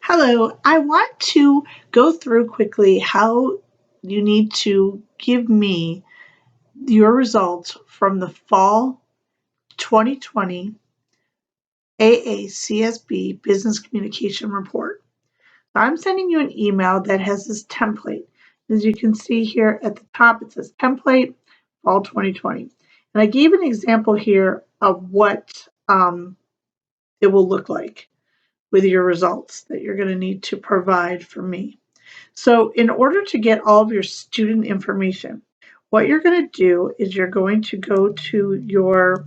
Hello, I want to go through quickly how you need to give me your results from the fall 2020 Aacsb Business Communication Report. I'm sending you an email that has this template. As you can see here at the top, it says template fall 2020. And I gave an example here of what it will look like with your results that you're going to need to provide for me. So in order to get all of your student information, what you're going to do is you're going to go to your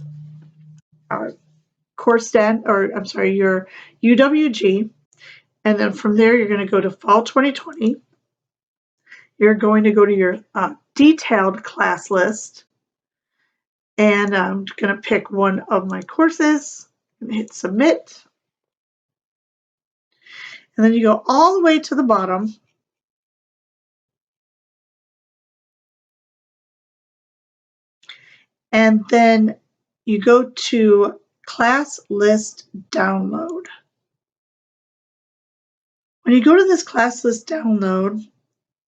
your UWG, and then from there you're going to go to Fall 2020. You're going to go to your detailed class list, and I'm going to pick one of my courses and hit submit. And then you go all the way to the bottom. And then you go to class list download. When you go to this class list download,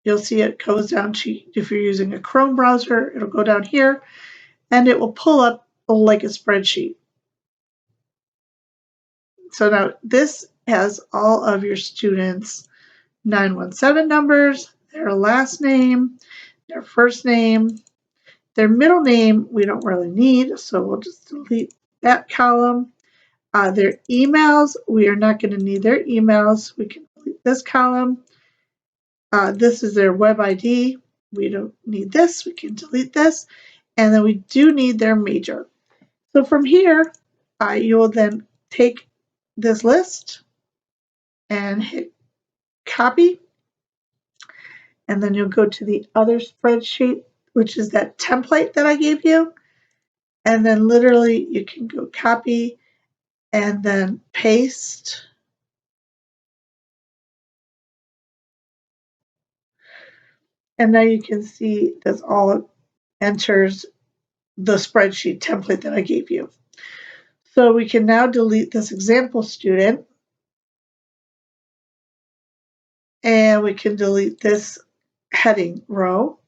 you'll see it goes down to, if you're using a Chrome browser, it'll go down here and it will pull up like a spreadsheet. So now this has all of your students' 917 numbers, their last name, their first name, their middle name we don't really need, so we'll just delete that column. Their emails, we are not going to need their emails. We can delete this column. This is their web ID. We don't need this. We can delete this. And then we do need their major. So from here, you will then take this list and hit copy. And then you'll go to the other spreadsheet, which is that template that I gave you. And then literally you can go copy and then paste. And now you can see this all enters the spreadsheet template that I gave you. So we can now delete this example student, and we can delete this heading row.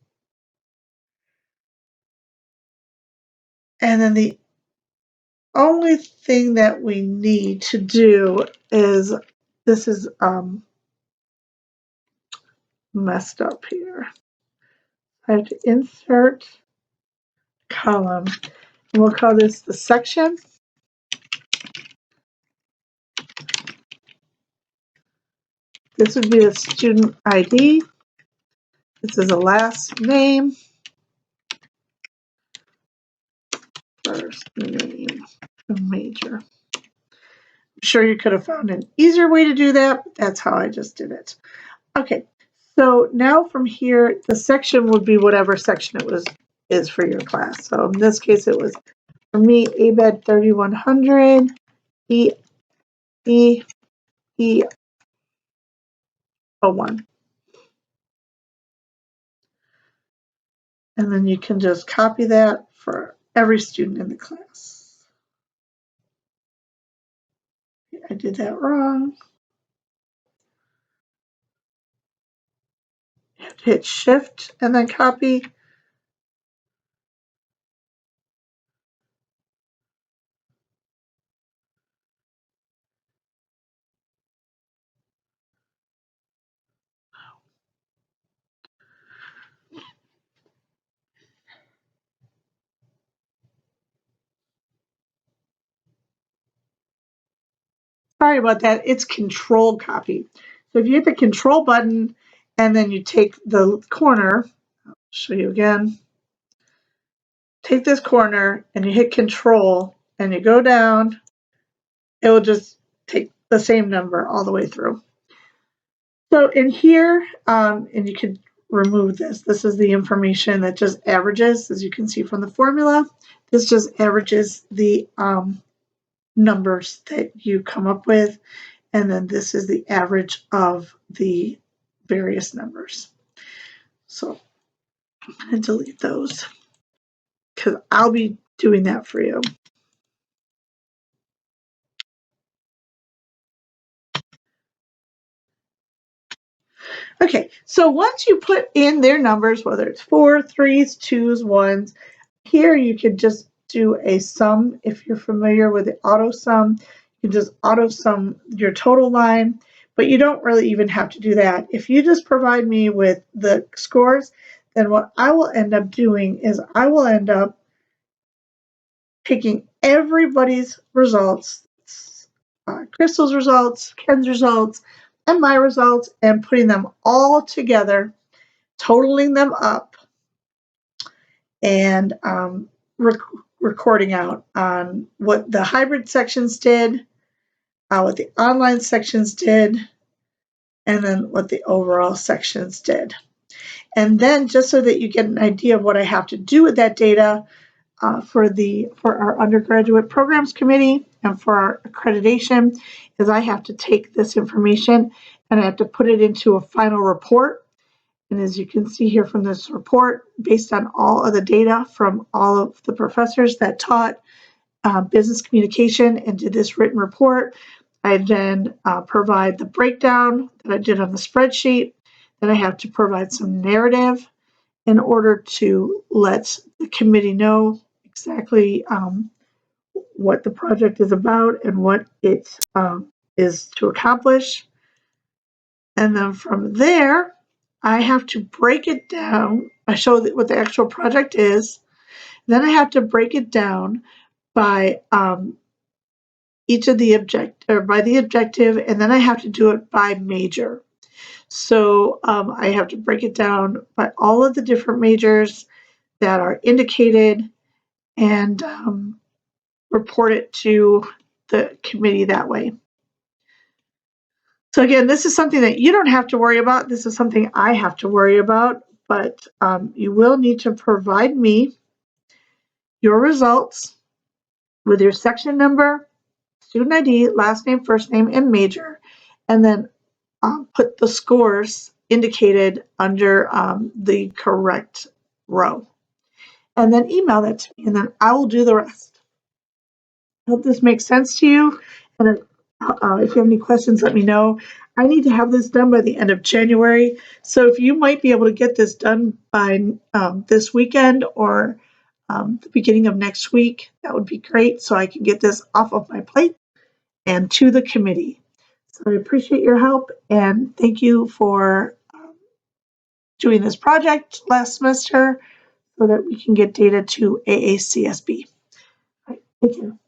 And then the only thing that we need to do is, this is messed up here. I have to insert column, and we'll call this the section. This would be the student ID. This is a last name, first name, major. I'm sure you could have found an easier way to do that, but that's how I just did it. Okay, so now from here, the section would be whatever section it is for your class. So in this case, it was for me ABED 3100 E01. And then you can just copy that for every student in the class. I did that wrong. You have to hit Shift and then copy. Sorry about that. It's Control Copy. So if you hit the Control button and then you take the corner, I'll show you again. Take this corner and you hit Control and you go down, it will just take the same number all the way through. So in here, and you can remove this. This is the information that just averages, as you can see from the formula. This just averages the numbers that you come up with, and then this is the average of the various numbers. So I'm going to delete those because I'll be doing that for you. Okay, so once you put in their numbers, whether it's 4, 3s, 2s, 1s, here you could just do a sum. If you're familiar with the auto sum, you can just auto sum your total line, but you don't really even have to do that. If you just provide me with the scores, then what I will end up doing is I will end up taking everybody's results, Crystal's results, Ken's results, and my results, and putting them all together, totaling them up, and recording out on what the hybrid sections did, what the online sections did, and then what the overall sections did. And then just so that you get an idea of what I have to do with that data, for our undergraduate programs committee and for our accreditation, is I have to take this information and I have to put it into a final report. And as you can see here from this report, based on all of the data from all of the professors that taught business communication and did this written report, I then provide the breakdown that I did on the spreadsheet. Then I have to provide some narrative in order to let the committee know exactly what the project is about and what it is to accomplish. And then from there, I have to break it down. I show what the actual project is. Then I have to break it down by each of the by the objective, and then I have to do it by major. So I have to break it down by all of the different majors that are indicated and report it to the committee that way. So again, this is something that you don't have to worry about. This is something I have to worry about, but you will need to provide me your results with your section number, student ID, last name, first name, and major, and then put the scores indicated under the correct row. And then email that to me, and then I will do the rest. I hope this makes sense to you. And if you have any questions, let me know. I need to have this done by the end of January. So if you might be able to get this done by this weekend or the beginning of next week, that would be great. So I can get this off of my plate and to the committee. So I appreciate your help and thank you for doing this project last semester so that we can get data to AACSB. All right, thank you.